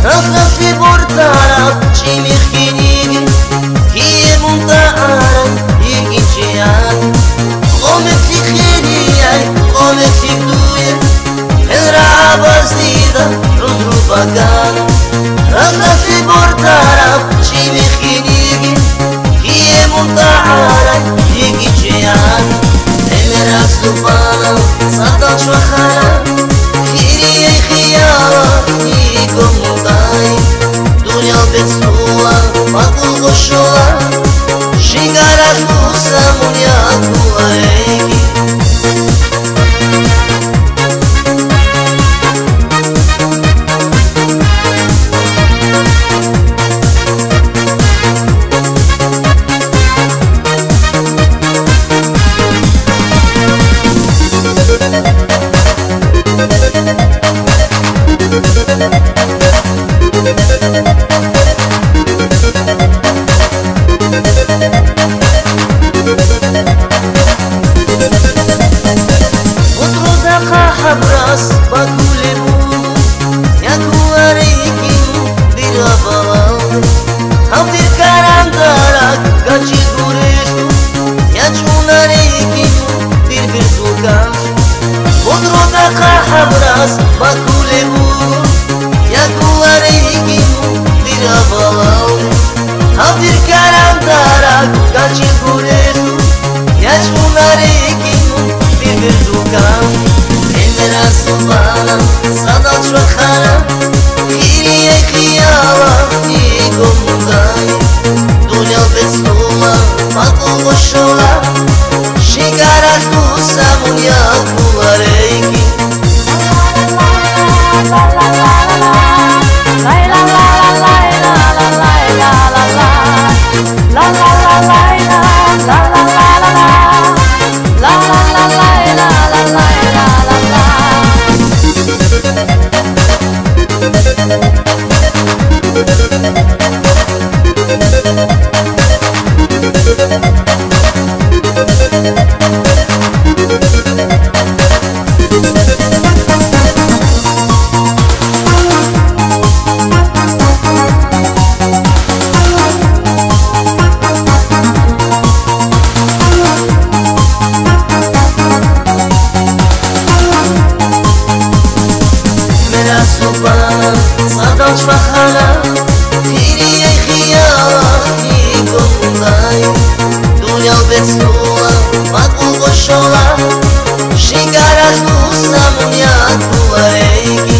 Raffi portara ci mi finiti chi è montara e chi ci ha come ti chiedi come ti due era vestita rosru bacana Raffi portara ci mi finiti chi è montara e chi ci ha e mera stupana sata chwakhala khiri e khiyara ni komudai dunya besua maqul goshua shingara kusa munya kuaeki Habras bakulemu yakuariki dirabal Hamdir karandarak gachi gurestu yachunariki dirvirtukas Odrodaka habras bakulemu yakuariki dirabal Hamdir karandarak gachi gurestu yachunariki dirvirtukas Mera subana sada chwakhala khiri e khiyala ni komudai dunya besuma maqul goshula shingara kusa munya kuareiki la la la la la la la la la la la la la sada chwakhala khiri e khiyala ni komudai dunya besua maqul goshula shingara kusa munya kuareiki